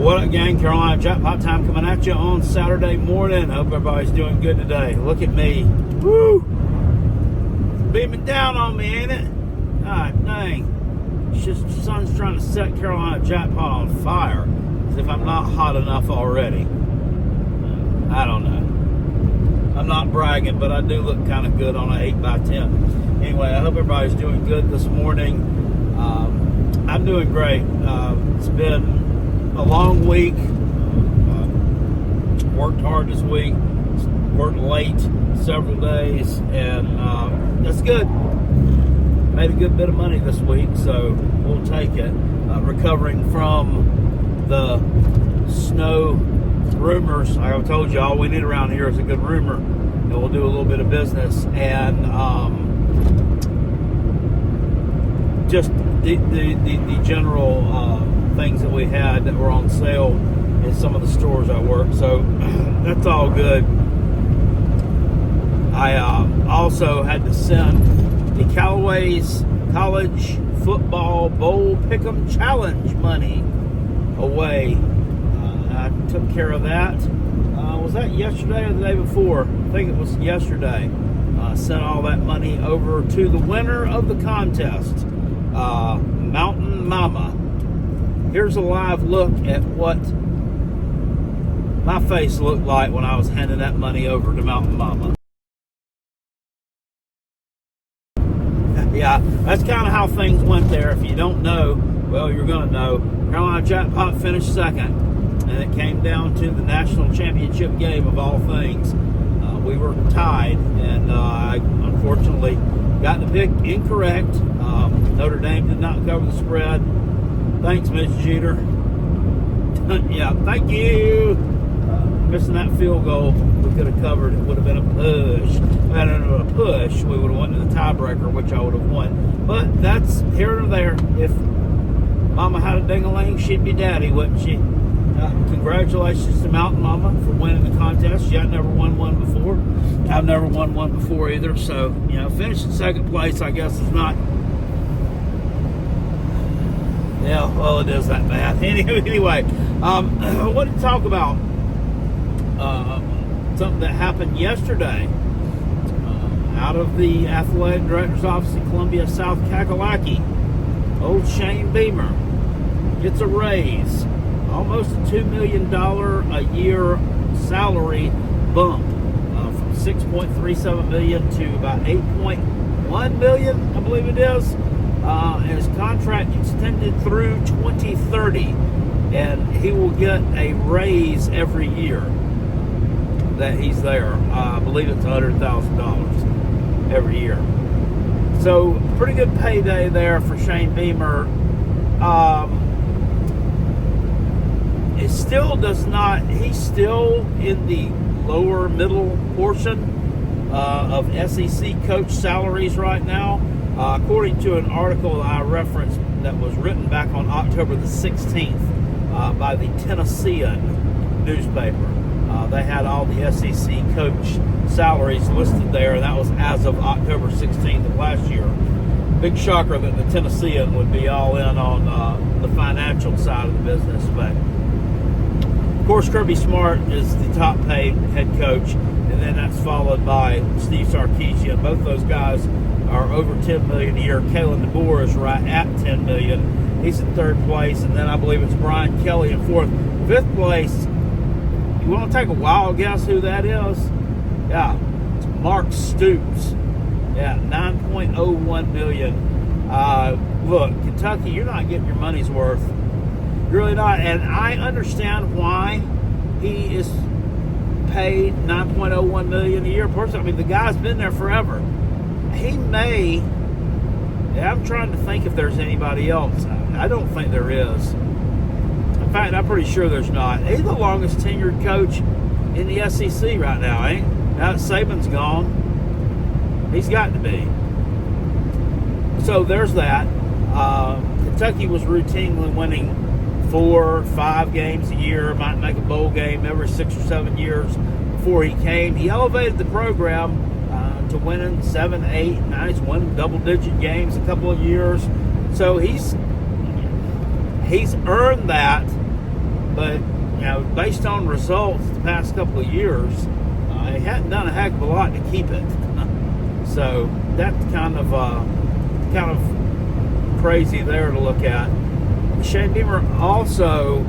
What up, gang? Carolina Jackpot time coming at you on Saturday morning. Hope everybody's doing good today. Look at me. Woo! Beaming down on me, ain't it? God dang. It's just the sun's trying to set Carolina Jackpot on fire. As if I'm not hot enough already. I don't know. I'm not bragging, but I do look kind of good on an 8x10. Anyway, I hope everybody's doing good this morning. I'm doing great. It's been a long week. Worked hard this week. Worked late several days, and that's good. Made a good bit of money this week, so we'll take it. Recovering from the snow rumors. Like I told you, all we need around here is a good rumor, and we'll do a little bit of business. And just the general things that we had that were on sale in some of the stores I work. So that's all good. I also had to send the Callaway's College Football Bowl Pick'em Challenge money away. I took care of that. Was that yesterday or the day before? I think it was yesterday. Sent all that money over to the winner of the contest, Mountain Mama. Here's a live look at what my face looked like when I was handing that money over to Mountain Mama. Yeah, that's kind of how things went there. If you don't know, well, you're going to know. Carolina Jackpot finished second, and it came down to the national championship game of all things. We were tied, and I unfortunately got the pick incorrect. Notre Dame did not cover the spread. Thanks, Mitch Jeter. Yeah, thank you. Missing that field goal, we could have covered. It would have been a push. If we had a push, we would have went to the tiebreaker, which I would have won. But that's here or there. If Mama had a ding-a-ling, she'd be daddy, wouldn't she? Congratulations to Mountain Mama for winning the contest. She had never won one before. I've never won one before either. So, finishing second place, I guess, is not... Yeah, well, it is that bad. Anyway, I wanted to talk about something that happened yesterday out of the athletic director's office in Columbia, South Kakalaki. Old Shane Beamer gets a raise, almost a $2 million a year salary bump, from $6.37 million to about $8.1 million, I believe it is. And his contract extended through 2030, and he will get a raise every year that he's there. I believe it's $100,000 every year. So pretty good payday there for Shane Beamer. It still does not. He's still in the lower middle portion of SEC coach salaries right now. According to an article I referenced that was written back on October the 16th by the Tennessean newspaper. They had all the SEC coach salaries listed there, and that was as of October 16th of last year. Big shocker that the Tennessean would be all in on the financial side of the business. But, of course, Kirby Smart is the top paid head coach, and then that's followed by Steve Sarkisian. Both those guys are over $10 million a year. Kalen DeBoer is right at $10 million. He's in third place, and then I believe it's Brian Kelly in fourth. Fifth place, you want to take a wild guess who that is? Yeah, it's Mark Stoops. Yeah, $9.01 million. Look, Kentucky, you're not getting your money's worth. You're really not. And I understand why he is paid $9.01 million a year. Personally, I mean, the guy's been there forever. He may... Yeah, I'm trying to think if there's anybody else. I don't think there is. In fact, I'm pretty sure there's not. He's the longest tenured coach in the SEC right now, ain't he? Now that Saban's gone, he's got to be. So there's that. Kentucky was routinely winning 4 or 5 games a year, might make a bowl game every 6 or 7 years before he came. He elevated the program to winning 7, 8, 9. He's won double-digit games a couple of years. So he's earned that, But based on results the past couple of years, he hadn't done a heck of a lot to keep it. So that's kind of crazy there to look at. Shane Beamer also,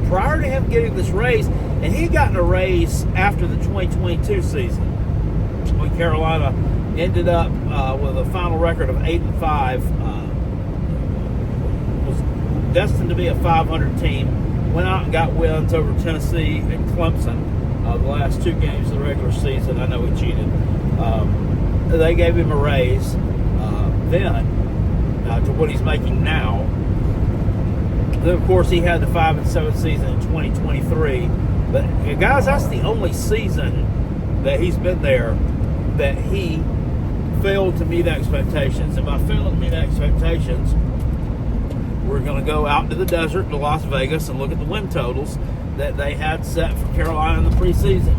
prior to him getting this raise, and he had gotten a raise after the 2022 season when Carolina ended up with a final record of 8-5, was destined to be a 500 team. Went out and got wins over Tennessee and Clemson the last 2 games of the regular season. I know he cheated. They gave him a raise then to what he's making now. Then, of course, he had the 5-7 season in 2023. But, guys, that's the only season that he's been there that he failed to meet expectations. And by failing to meet expectations, we're going to go out into the desert to Las Vegas and look at the win totals that they had set for Carolina in the preseason.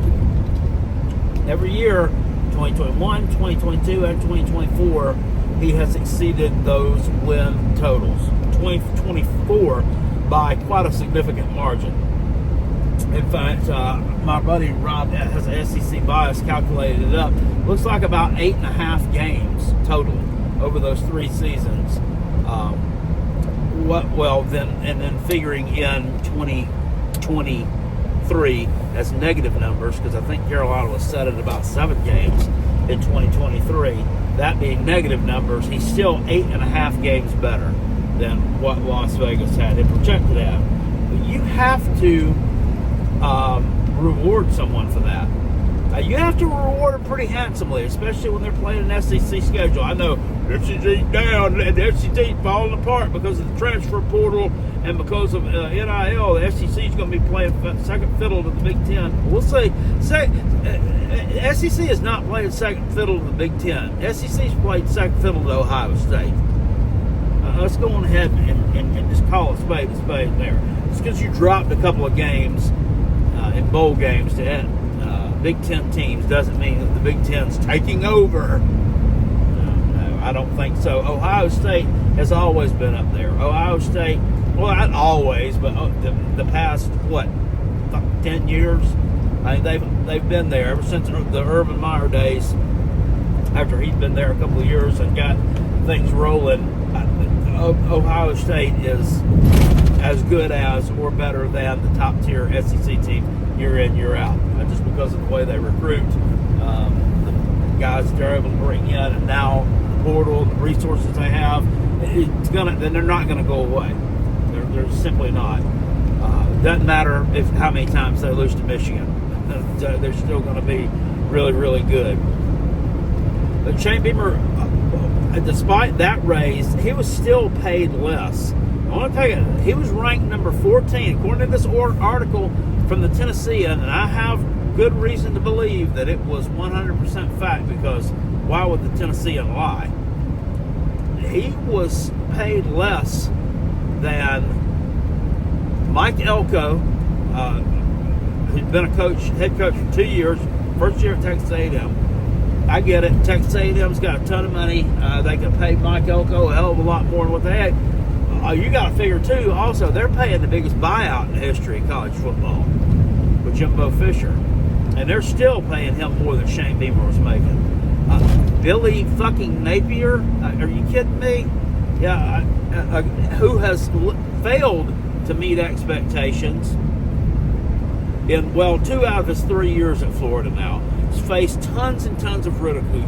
Every year, 2021, 2022, and 2024, he has exceeded those win totals. 2024 by quite a significant margin. In fact, my buddy Rob has an SEC bias, calculated it up. Looks like about 8.5 games total over those 3 seasons. Then figuring in 2023 as negative numbers, because I think Carolina was set at about 7 games in 2023. That being negative numbers, he's still 8.5 games better than what Las Vegas had it projected at. But you have to reward someone for that. You have to reward them pretty handsomely, especially when they're playing an SEC schedule. I know SEC's down and the SEC's falling apart because of the transfer portal and because of NIL. The SEC's going to be playing second fiddle to the Big Ten. We'll see. SEC is not playing second fiddle to the Big Ten. SEC's played second fiddle to Ohio State. Let's go on ahead and just call a spade there. Just because you dropped a couple of games in bowl games to Big Ten teams doesn't mean that the Big Ten's taking over. No, I don't think so. Ohio State has always been up there. Ohio State, well, not always, but the past, 10 years? I mean, they've been there ever since the Urban Meyer days, after he'd been there a couple of years and got things rolling. Ohio State is as good as or better than the top tier SEC team year in, year out, just because of the way they recruit, the guys that they're able to bring in, and now the portal, the resources they have, they're not gonna go away. They're simply not. Doesn't matter how many times they lose to Michigan. They're still going to be really, really good. But Shane Beamer, despite that raise, he was still paid less. I want to tell you, he was ranked number 14, according to this article from the Tennessean, and I have good reason to believe that it was 100% fact, because why would the Tennessean lie? He was paid less than Mike Elko, who'd been head coach for 2 years, first year at Texas A&M. I get it. Texas A&M's got a ton of money. They can pay Mike Elko a hell of a lot more than what they had. You got to figure, too, also, they're paying the biggest buyout in the history of college football with Jimbo Fisher. And they're still paying him more than Shane Beamer was making. Billy fucking Napier? Are you kidding me? Yeah, who has failed to meet expectations in, 2 out of his 3 years at Florida now. He's faced tons and tons of ridicule.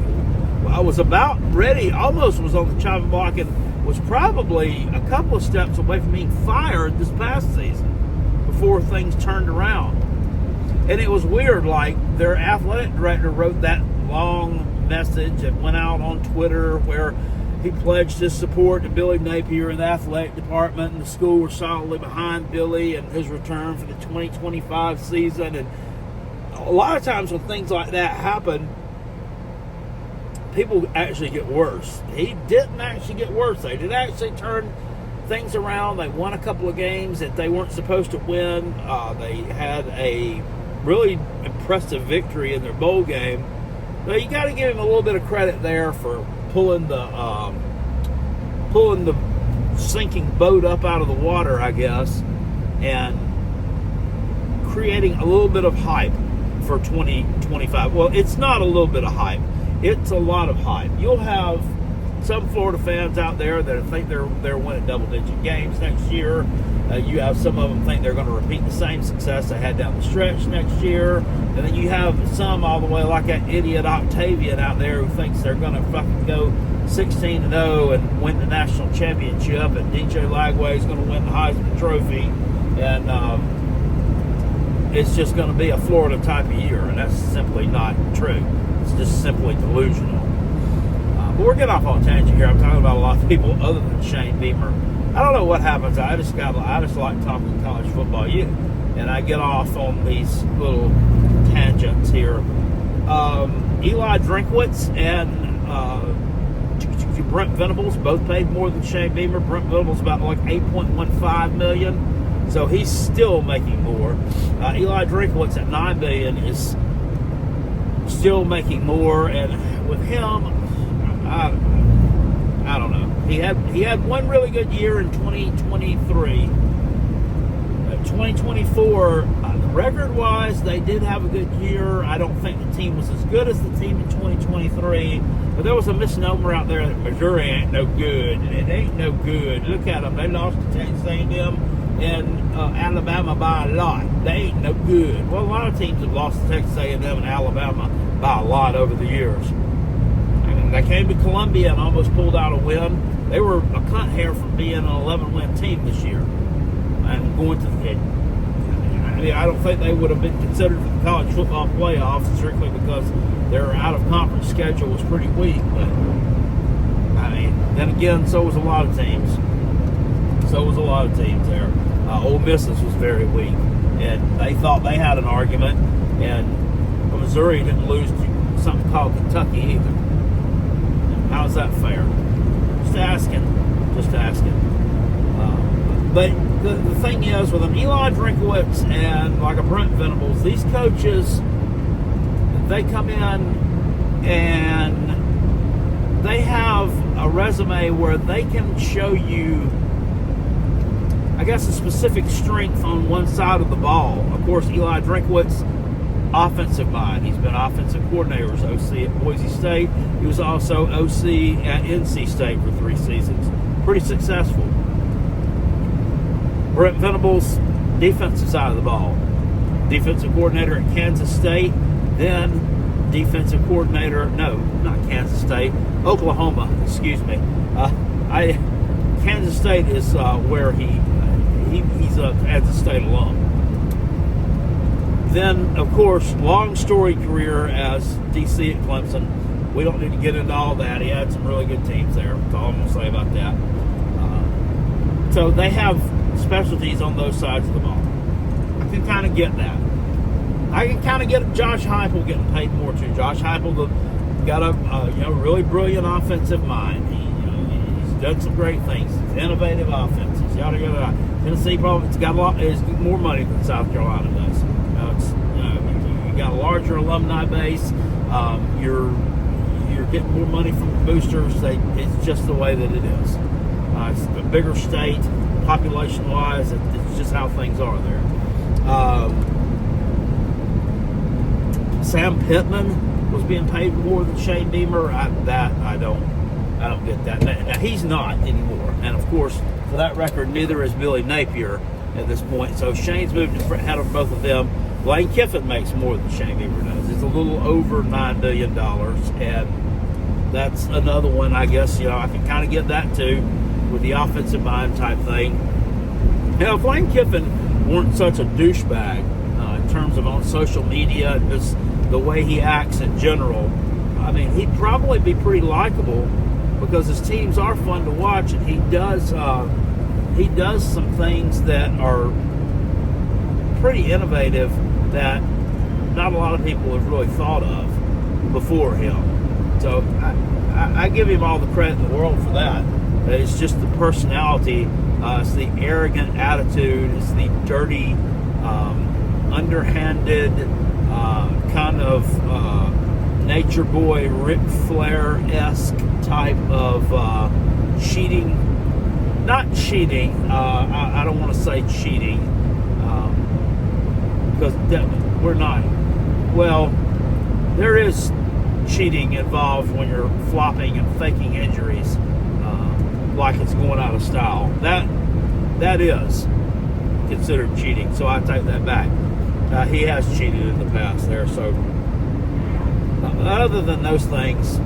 I was about ready, almost was on the chopping block, and was probably a couple of steps away from being fired this past season before things turned around. And it was weird, like their athletic director wrote that long message that went out on Twitter where he pledged his support to Billy Napier and the athletic department, and the school were solidly behind Billy and his return for the 2025 season. And a lot of times when things like that happen, people actually get worse. He didn't actually get worse. They did actually turn things around. They won a couple of games that they weren't supposed to win. They had a really impressive victory in their bowl game. But you got to give him a little bit of credit there for pulling the sinking boat up out of the water, I guess, and creating a little bit of hype for 2025. Well, it's not a little bit of hype. It's a lot of hype. You'll have some Florida fans out there that think they're winning double-digit games next year. You have some of them think they're going to repeat the same success they had down the stretch next year. And then you have some all the way like that idiot Octavian out there who thinks they're going to fucking go 16-0 and win the national championship, and DJ Lagway is going to win the Heisman Trophy. And it's just going to be a Florida type of year, and that's simply not true. It's just simply delusional. But we're getting off on a tangent here. I'm talking about a lot of people other than Shane Beamer. I don't know what happens. I just like talking college football. And I get off on these little tangents here. Eli Drinkwitz and Brent Venables both paid more than Shane Beamer. Brent Venables about like $8.15 million, so he's still making more. Eli Drinkwitz at $9 million is still making more, and with him, I don't know. He had one really good year in 2023. 2024, record-wise, they did have a good year. I don't think the team was as good as the team in 2023, but there was a misnomer out there that Missouri ain't no good. It ain't no good. Look at them. They lost to Texas A&M and Alabama by a lot. They ain't no good. Well, a lot of teams have lost to Texas A&M and Alabama by a lot over the years. And they came to Columbia and almost pulled out a win. They were a cunt hair from being an 11-win team this year. And going to I don't think they would have been considered for the college football playoffs strictly because their out-of-conference schedule was pretty weak. But, I mean, then again, so was a lot of teams. So was a lot of teams there. Ole Miss was very weak. And they thought they had an argument. And Missouri didn't lose to something called Kentucky either. How's that fair? Just asking. Just asking. But the thing is, with an Eli Drinkwitz and like a Brent Venables, these coaches, they come in and they have a resume where they can show you, I guess, a specific strength on one side of the ball. Of course, Eli Drinkwitz, offensive mind. He's been offensive coordinator as OC at Boise State. He was also OC at NC State for 3 seasons. Pretty successful. Brent Venables, defensive side of the ball. Defensive coordinator at Kansas State, then defensive coordinator, no, not Kansas State, Oklahoma, excuse me. Kansas State is where he's a Kansas State alum. Then, of course, long storied career as DC at Clemson. We don't need to get into all that. He had some really good teams there. That's all I'm going to say about that. So they have specialties on those sides of the ball. I can kind of get that. I can kind of get Josh Heupel getting paid more too. Josh Heupel got a really brilliant offensive mind. He's done some great things. He's innovative offenses. Yada yada yada. Tennessee probably it's more money than South Carolina does. You got a larger alumni base. You're getting more money from the boosters. It's just the way that it is. It's a bigger state, population-wise. It's just how things are there. Sam Pittman was being paid more than Shane Beamer. I don't get that. Now, he's not anymore. And of course, for that record, neither is Billy Napier at this point. So Shane's moved ahead of both of them. Lane Kiffin makes more than Shane Beamer does. It's a little over $9 billion, and that's another one. I guess I can kind of get that too, with the offensive mind type thing. Now, if Lane Kiffin weren't such a douchebag in terms of on social media and just the way he acts in general, I mean, he'd probably be pretty likable because his teams are fun to watch, and he does some things that are pretty innovative that not a lot of people have really thought of before him. So I give him all the credit in the world for that. It's just the personality, it's the arrogant attitude, it's the dirty, underhanded, kind of nature boy, Ric Flair-esque type of cheating. Not cheating, I don't want to say cheating, because we're not. Well, there is cheating involved when you're flopping and faking injuries, like it's going out of style. That is considered cheating, so I take that back. He has cheated in the past there, so other than those things,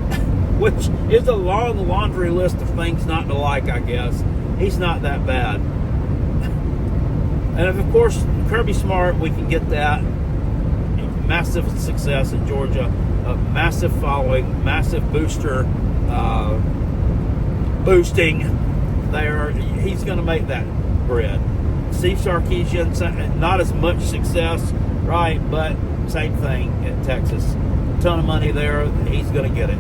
which is a long laundry list of things not to like, I guess, he's not that bad. And of course, Kirby Smart, we can get that. Massive success in Georgia, a massive following, massive boosting there. He's going to make that bread. Steve Sarkisian, not as much success, right? But same thing in Texas. A ton of money there. He's going to get it.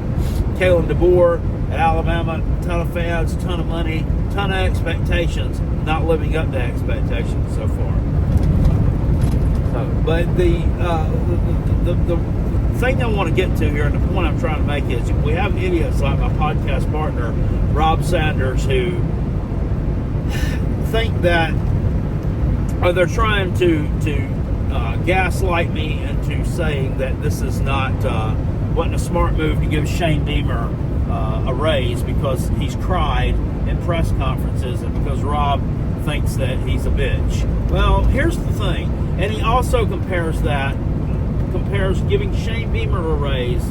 Kalen DeBoer at Alabama, ton of fans, ton of money, ton of expectations. Not living up to expectations so far. But the thing I want to get to here, and the point I'm trying to make is, we have idiots like my podcast partner Rob Sanders who think that, or they're trying to gaslight me into saying that this is not wasn't a smart move to give Shane Beamer a raise because he's cried in press conferences and because Rob thinks that he's a bitch. Well, here's the thing, and he also compares giving Shane Beamer a raise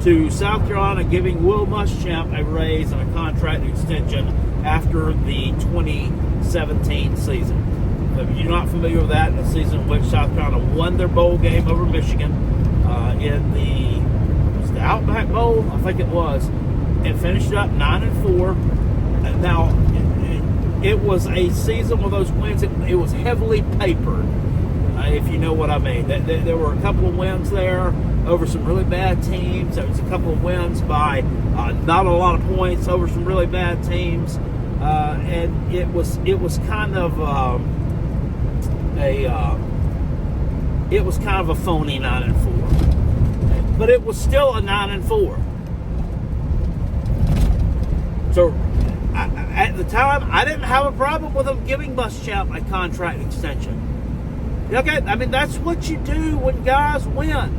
to South Carolina giving Will Muschamp a raise and a contract extension after the 2017 season. If you're not familiar with that, the season in which South Carolina won their bowl game over Michigan in the Outback Bowl, I think it was, and finished up 9-4. Now, it was a season with those wins. It was heavily papered, if you know what I mean. There were a couple of wins there over some really bad teams. There was a couple of wins by not a lot of points over some really bad teams, and it was kind of a phony 9-4. But it was still a 9-4. So at the time, I didn't have a problem with them giving Muschamp a contract extension. Okay, I mean, that's what you do when guys win.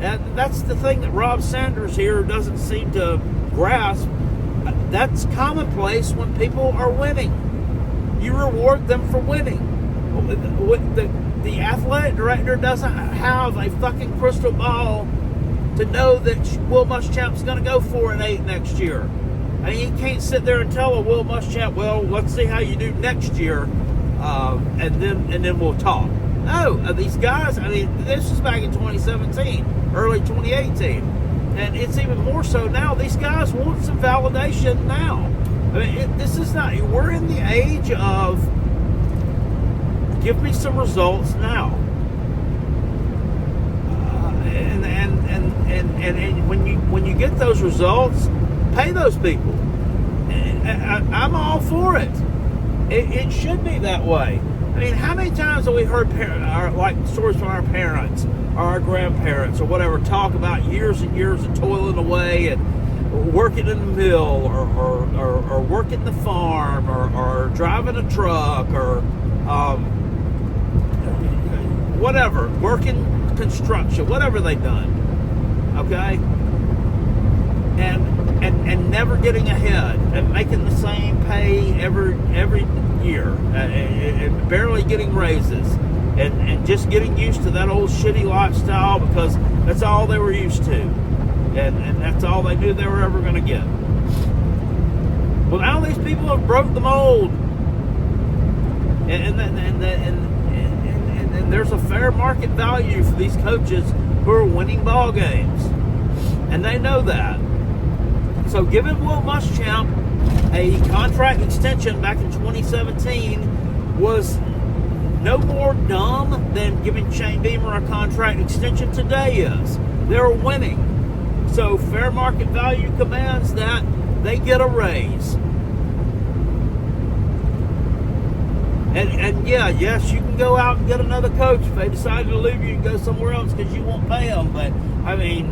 And that's the thing that Rob Sanders here doesn't seem to grasp. That's commonplace when people are winning. You reward them for winning. The athletic director doesn't have a fucking crystal ball to know that Will Muschamp's going to go 4-8 next year. I mean, you can't sit there and tell a Will Muschamp, well, let's see how you do next year, and then we'll talk. No, these guys, I mean, this is back in 2017, early 2018, and it's even more so now. These guys want some validation now. I mean, this is not, we're in the age of give me some results now. And when you get those results, pay those people. I'm all for it. It should be that way. I mean, how many times have we heard like stories from our parents or our grandparents or whatever talk about years and years of toiling away and working in the mill or working the farm or driving a truck or whatever, working construction, whatever they've done, okay? And never getting ahead and making the same pay every year and barely getting raises and just getting used to that old shitty lifestyle because that's all they were used to and that's all they knew they were ever going to get. Well, now these people have broke the mold and there's a fair market value for these coaches who are winning ball games, and they know that. So giving Will Muschamp a contract extension back in 2017 was no more dumb than giving Shane Beamer a contract extension today is. They're winning. So fair market value commands that they get a raise. And yes, you can go out and get another coach. If they decide to leave you and go somewhere else because you won't pay them. But, I mean,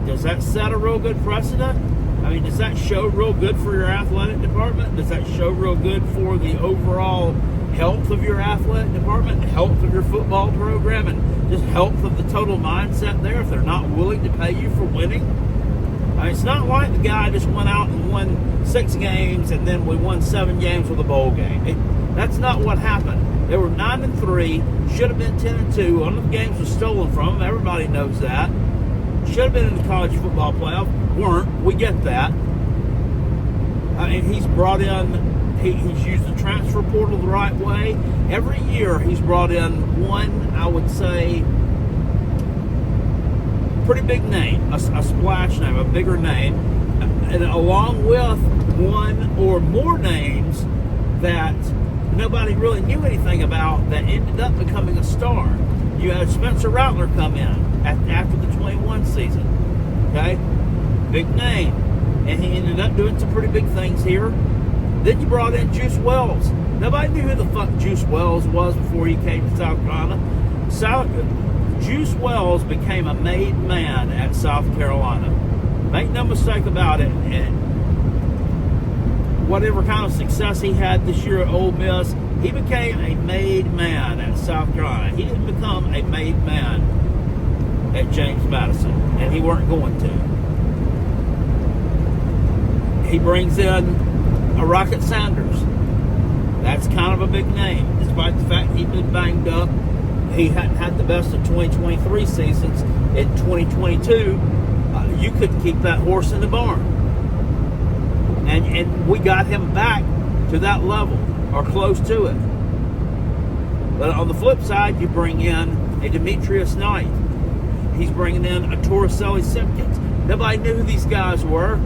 does that set a real good precedent? I mean, does that show real good for your athletic department? Does that show real good for the overall health of your athletic department, health of your football program, and just health of the total mindset there if they're not willing to pay you for winning? I mean, it's not like the guy just went out and won 6 games and then we won 7 games with a bowl game. That's not what happened. They were 9-3, should have been 10-2. One of the games was stolen from them. Everybody knows that. Should have been in the college football playoff. Weren't. We get that. I mean, he's brought in, he's used the transfer portal the right way. Every year he's brought in one, I would say, pretty big name, a splash name, a bigger name, and along with one or more names that nobody really knew anything about that ended up becoming a star. You had Spencer Rattler come in after the 21 season, okay? Big name. And he ended up doing some pretty big things here. Then you brought in Juice Wells. Nobody knew who the fuck Juice Wells was before he came to South Carolina. Juice Wells became a made man at South Carolina. Make no mistake about it. And whatever kind of success he had this year at Ole Miss, he became a made man at South Carolina. He didn't become a made man at James Madison, and he weren't going to. He brings in a Rocket Sanders. That's kind of a big name, despite the fact he'd been banged up. He hadn't had the best of 2023 seasons. In 2022, you couldn't keep that horse in the barn. And we got him back to that level, or close to it. But on the flip side, you bring in a Demetrius Knight. He's bringing in a Torricelli Simpkins. Nobody knew who these guys were.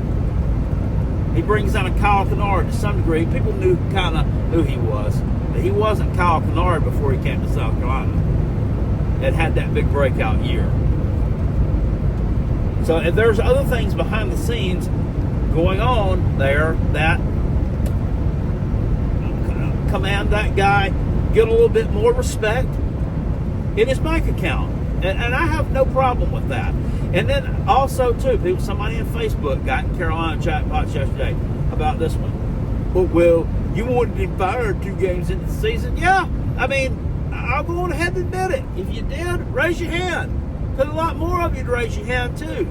He brings in a Kyle Canard to some degree. People knew kind of who he was. But he wasn't Kyle Canard before he came to South Carolina. It had that big breakout year. So if there's other things behind the scenes going on there that command that guy get a little bit more respect in his bank account. And I have no problem with that. And then also, too, somebody on Facebook got in Carolina chatbots yesterday about this one. Well, you wanted him fired 2 games into the season? Yeah, I mean, I'll go on ahead and admit it. If you did, raise your hand. Because a lot more of you'd raise your hand, too.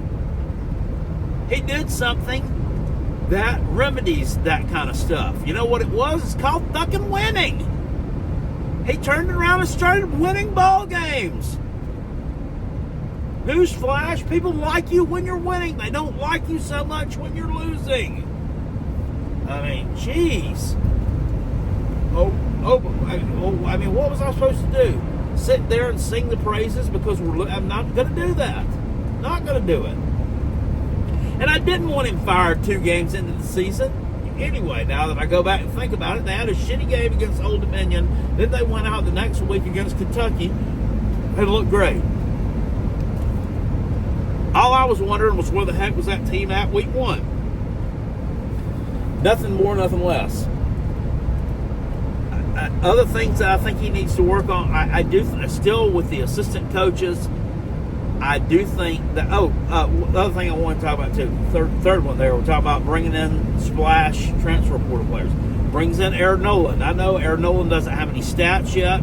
He did something that remedies that kind of stuff. You know what it was? It's called fucking winning. He turned around and started winning ball games. Newsflash, people like you when you're winning. They don't like you so much when you're losing. I mean, jeez. I mean, what was I supposed to do? Sit there and sing the praises because I'm not going to do that. Not going to do it. And I didn't want him fired 2 games into the season. Anyway, now that I go back and think about it, they had a shitty game against Old Dominion. Then they went out the next week against Kentucky. It looked great. All I was wondering was where the heck was that team at week 1? Nothing more, nothing less. Other things that I think he needs to work on, I do still with the assistant coaches. I do think that. The other thing I want to talk about too, third one there, we're talking about bringing in splash transfer portal players. Brings in Aaron Nolan. I know Aaron Nolan doesn't have any stats yet.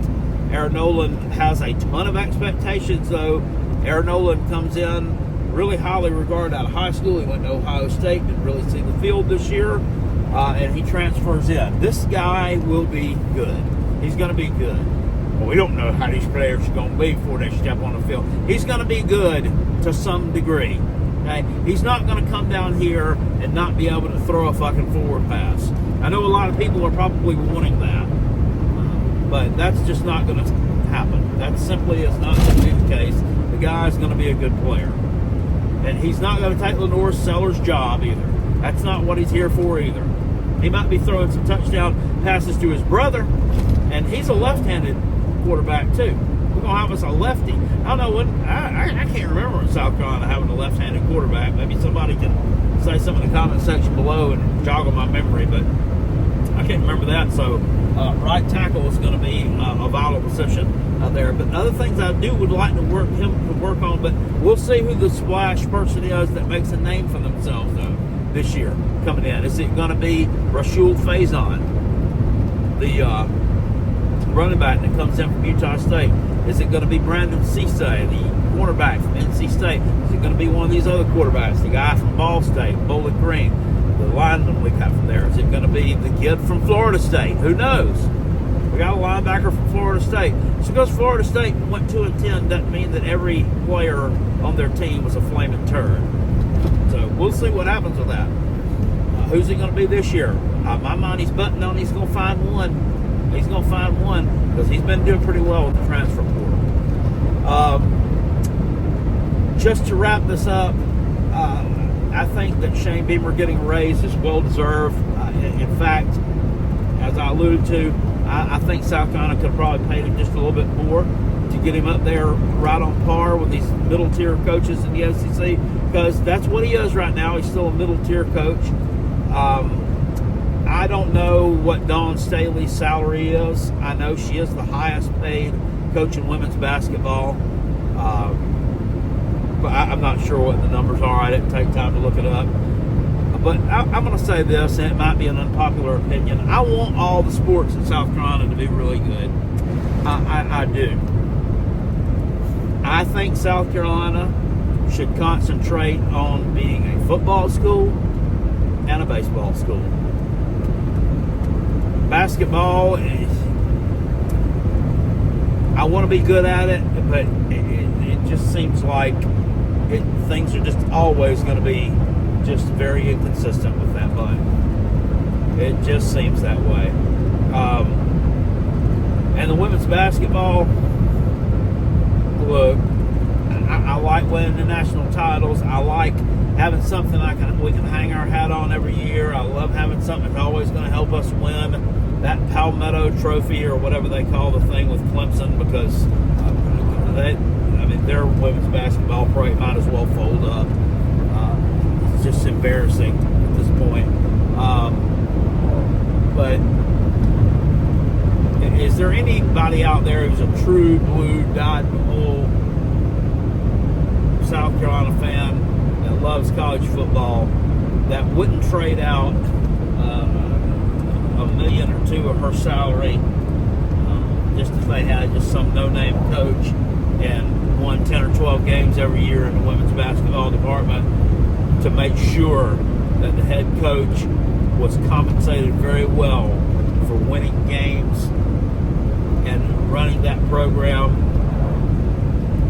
Aaron Nolan has a ton of expectations, though. Aaron Nolan comes in really highly regarded out of high school. He went to Ohio State, didn't really see the field this year, and he transfers in. This guy will be good. He's going to be good. Well, we don't know how these players are going to be before they step on the field. He's going to be good to some degree. Okay? He's not going to come down here and not be able to throw a fucking forward pass. I know a lot of people are probably wanting that, but that's just not going to happen. That simply is not going to be the case. The guy's going to be a good player. And he's not going to take Lenore Seller's job either. That's not what he's here for either. He might be throwing some touchdown passes to his brother, and he's a left-handed quarterback too. We're going to have us a lefty. I don't know when, I can't remember in South Carolina having a left-handed quarterback. Maybe somebody can say something in the comment section below and joggle my memory, but I can't remember that. So right tackle is going to be a vital position there. But other things I would like to work on, but we'll see who the splash person is that makes a name for themselves though this year coming in. Is it going to be Rashul Faison, the running back that comes in from Utah State? Is it going to be Brandon Cisse, the cornerback from NC State? Is it going to be one of these other quarterbacks, the guy from Ball State, Bowling Green, the lineman we got from there? Is it going to be the kid from Florida State? Who knows? We got a linebacker from Florida State. Just because Florida State went 2-10 doesn't mean that every player on their team was a flaming turd. So we'll see what happens with that. Who's he going to be this year? My mind, he's betting on he's going to find one. He's going to find one because he's been doing pretty well with the transfer portal. Just to wrap this up, I think that Shane Beamer getting a raise is well deserved. In fact, as I alluded to, I think South Carolina could probably pay him just a little bit more to get him up there right on par with these middle tier coaches in the SEC, because that's what he is right now. He's still a middle tier coach. I don't know what Dawn Staley's salary is. I know she is the highest paid coach in women's basketball. But I'm not sure what the numbers are. I didn't take time to look it up. But I'm going to say this, and it might be an unpopular opinion. I want all the sports in South Carolina to be really good. I do. I think South Carolina should concentrate on being a football school and a baseball school. Basketball, I want to be good at it, but it just seems like things are just always going to be just very inconsistent with that button. It just seems that way. And the women's basketball, look, I like winning the national titles. I like having something we can hang our hat on every year. I love having something that's always going to help us win that Palmetto Trophy or whatever they call the thing with Clemson, because their women's basketball probably might as well fold up. It's just embarrassing at this point. But is there anybody out there who's a true blue, dyed-in-the-wool South Carolina fan that loves college football that wouldn't trade out $1 million or $2 million of her salary just if they had just some no-name coach and won 10 or 12 games every year in the women's basketball department to make sure that the head coach was compensated very well for winning games and running that program?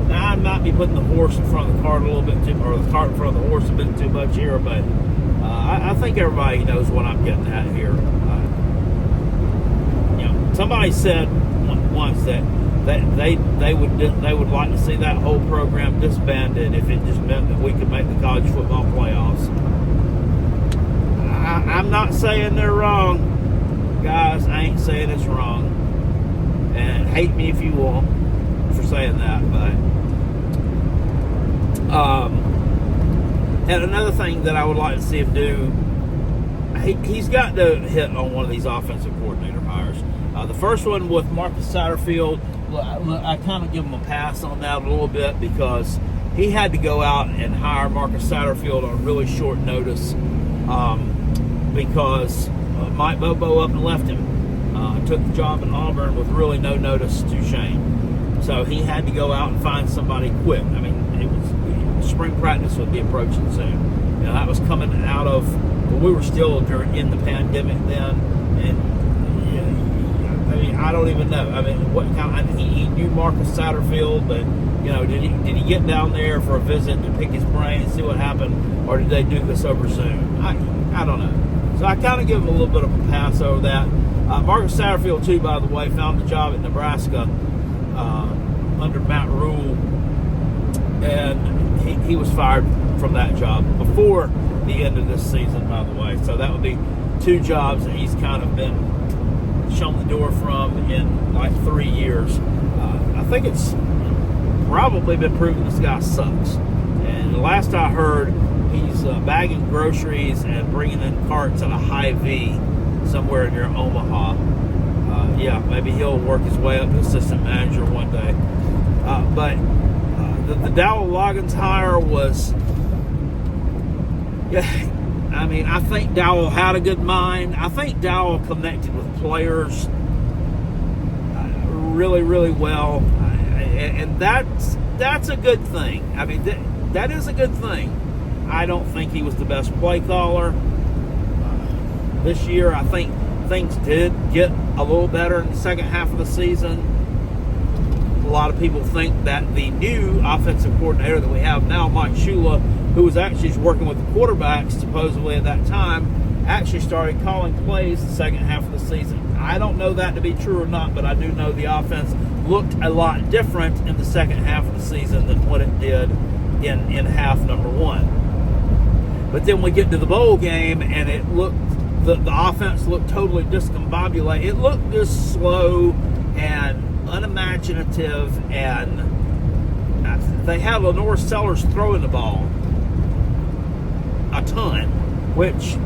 Now, I might be putting the horse in front of the cart a little bit too, or the cart in front of the horse a bit too much here, but I think everybody knows what I'm getting at here. Somebody said once that they would like to see that whole program disbanded if it just meant that we could make the college football playoffs. I'm not saying they're wrong, guys. I ain't saying it's wrong, and hate me if you want for saying that, but and another thing that I would like to see him do, he's got to hit on one of these offensive coordinator hires. The first one with Marcus Saterfield, I kind of give him a pass on that a little bit because he had to go out and hire Marcus Saterfield on really short notice because Mike Bobo up and left him. Took the job in Auburn with really no notice to Shane. So he had to go out and find somebody quick. I mean, spring practice would be approaching soon. That was coming out of, we were still in the pandemic then, and I don't even know. What kind? He knew Marcus Saterfield, but did he get down there for a visit to pick his brain and see what happened, or did they do this over Zoom? I don't know. So I kind of give him a little bit of a pass over that. Marcus Saterfield, too, by the way, found a job at Nebraska under Matt Rule, and he was fired from that job before the end of this season, by the way. So that would be 2 jobs that he's kind of been shown the door from in like 3 years. I think it's probably been proven this guy sucks. And the last I heard, he's bagging groceries and bringing in carts at a Hy-Vee somewhere near Omaha. Maybe he'll work his way up to assistant manager one day. But the Dowell Loggins hire was, I think Dowell had a good mind. I think Dowell connected with players really, really well, and that's a good thing. I mean, that is a good thing. I don't think he was the best play caller. This year, I think things did get a little better in the second half of the season. A lot of people think that the new offensive coordinator that we have now, Mike Shula, who was actually working with the quarterbacks supposedly at that time, actually started calling plays the second half of the season. I don't know that to be true or not, but I do know the offense looked a lot different in the second half of the season than what it did in half number one. But then we get to the bowl game, and it looked the offense looked totally discombobulated. It looked just slow and unimaginative, and they had Lenore Sellers throwing the ball a ton, which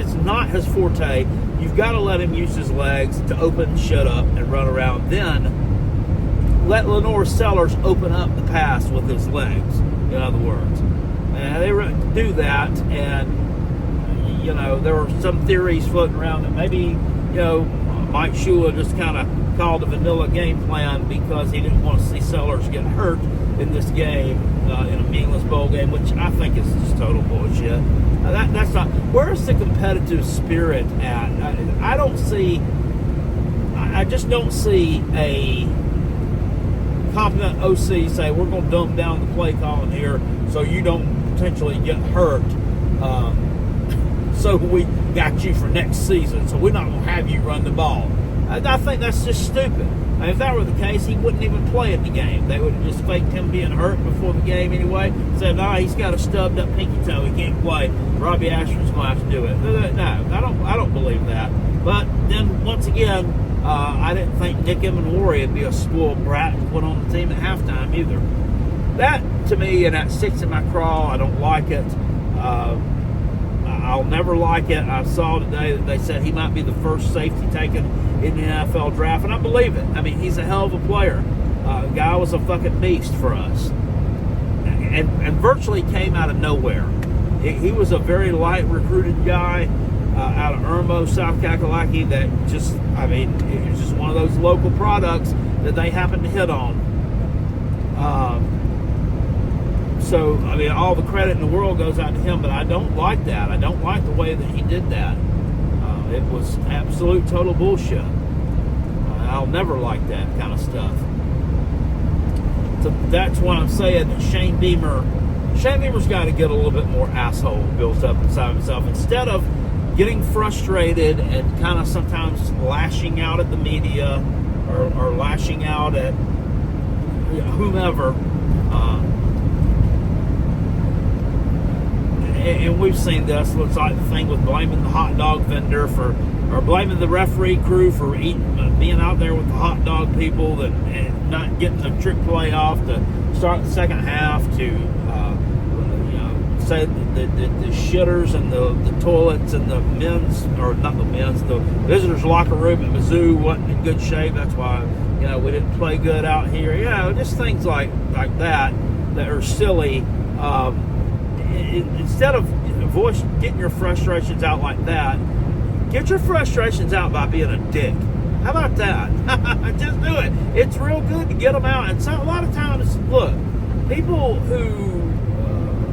is not his forte. You've got to let him use his legs to open, shut up, and run around. Then let Lenore Sellers open up the pass with his legs, in other words. And they do that, and there were some theories floating around that maybe, Mike Shula just kind of called a vanilla game plan because he didn't want to see Sellers get hurt in this game, in a meaningless bowl game, which I think is just total bullshit. That's not. Where's the competitive spirit at? I just don't see a competent OC say, we're going to dumb down the play calling here so you don't potentially get hurt. So we got you for next season, so we're not going to have you run the ball. I think that's just stupid. If that were the case, he wouldn't even play in the game. They would have just faked him being hurt before the game anyway. Said, no, he's got a stubbed up pinky toe. He can't play. Robbie Ashford's going to have to do it. No, I don't believe that. But then, once again, I didn't think Nick Emenwari would be a spoiled brat and put on the team at halftime either. That, to me, and that sticks in my craw. I don't like it. I'll never like it. I saw today that they said he might be the first safety taken in the NFL draft, and I believe it. I mean, he's a hell of a player. The guy was a fucking beast for us, and virtually came out of nowhere. He was a very light recruited guy out of Irmo, South Kakalaki, that just, it was just one of those local products that they happened to hit on. So, all the credit in the world goes out to him, but I don't like that. I don't like the way that he did that. It was absolute total bullshit. I'll never like that kind of stuff. So that's what I'm saying, that Shane Beamer's got to get a little bit more asshole built up inside himself. Instead of getting frustrated and kind of sometimes lashing out at the media or lashing out at whomever. And we've seen this. Looks like the thing with blaming the hot dog vendor or blaming the referee crew for being out there with the hot dog people and not getting the trick play off to start the second half, to say the shitters and the toilets and the the visitors' locker room at Mizzou wasn't in good shape. That's why we didn't play good out here. Just things like that are silly. Instead of getting your frustrations out like that, get your frustrations out by being a dick. How about that? Just do it. It's real good to get them out. And so a lot of times, look, people who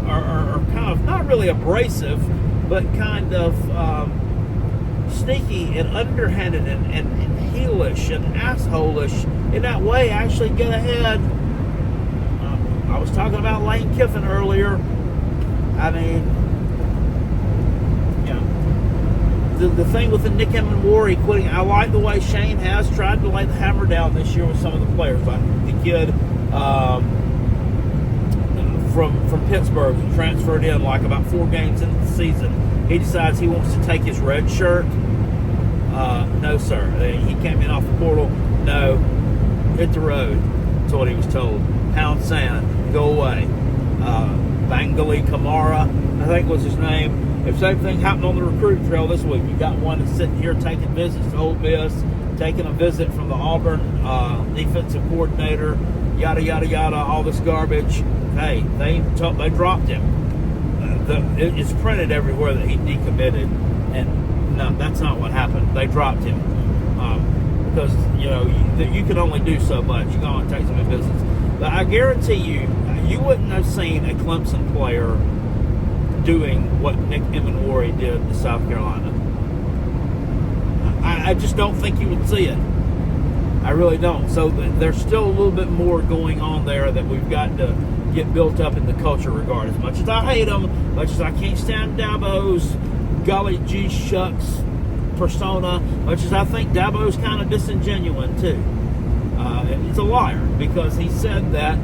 are kind of not really abrasive, but kind of sneaky and underhanded and heelish and asshole-ish in that way actually get ahead. I was talking about Lane Kiffin earlier. The thing with the Nick Emenwari quitting, I like the way Shane has tried to lay the hammer down this year with some of the players. Like the kid from Pittsburgh who transferred in like about 4 games into the season. He decides he wants to take his red shirt. No, sir. He came in off the portal. No, hit the road. That's what he was told. Pound sand. Go away. Bangal Kamara, I think was his name. If same thing happened on the recruiting trail this week, you got one that's sitting here taking visits to Ole Miss, taking a visit from the Auburn defensive coordinator, yada yada yada, all this garbage. Hey, they dropped him. It's printed everywhere that he decommitted, and no, that's not what happened. They dropped him. because you can only do so much. You can only take so many business. But I guarantee you wouldn't have seen a Clemson player doing what Nick Emenwari did to South Carolina. I just don't think you would see it. I really don't. So there's still a little bit more going on there that we've got to get built up in the culture regard. As much as I hate him, as much as I can't stand Dabo's golly gee shucks persona, much as I think Dabo's kind of disingenuous too. He's a liar, because he said that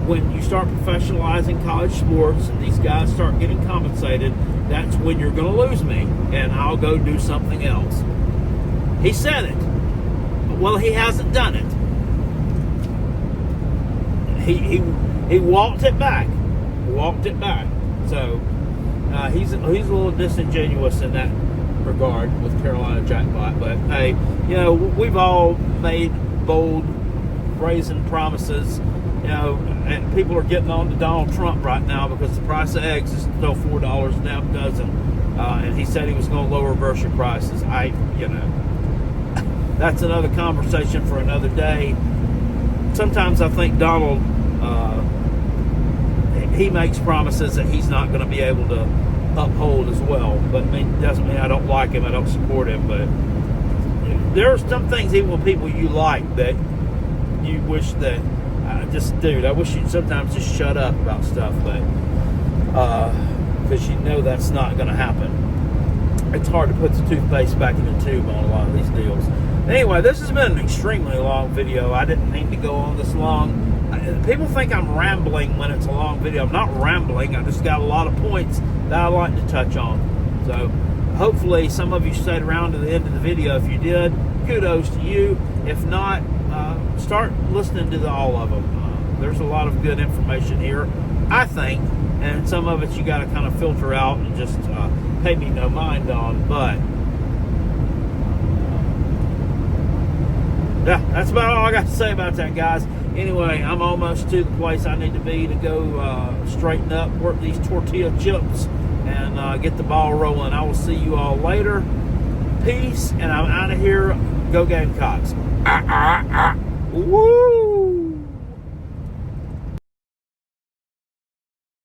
when you start professionalizing college sports and these guys start getting compensated, that's when you're going to lose me and I'll go do something else. He said it. Well, he hasn't done it. He walked it back. So he's a little disingenuous in that regard with Carolina Jackpot. But hey, we've all made bold, brazen promises. And people are getting on to Donald Trump right now because the price of eggs is still $4 a damn dozen, and he said he was going to lower grocery prices. That's another conversation for another day. Sometimes I think Donald, he makes promises that he's not going to be able to uphold as well. But doesn't mean I don't like him, I don't support him. But there are some things, even with people you like, that you wish that, I wish you'd sometimes just shut up about stuff. But because that's not going to happen. It's hard to put the toothpaste back in the tube on a lot of these deals. Anyway, this has been an extremely long video. I didn't need to go on this long. People think I'm rambling when it's a long video. I'm not rambling. I just got a lot of points that I like to touch on. So hopefully some of you stayed around to the end of the video. If you did, kudos to you. If not, start listening to all of them. There's a lot of good information here, I think, and some of it you got to kind of filter out and just pay me no mind on. But yeah, that's about all I got to say about that, guys. Anyway, I'm almost to the place I need to be to go straighten up, work these tortilla chips, and get the ball rolling. I will see you all later. Peace, and I'm out of here. Go Gamecocks. Woo!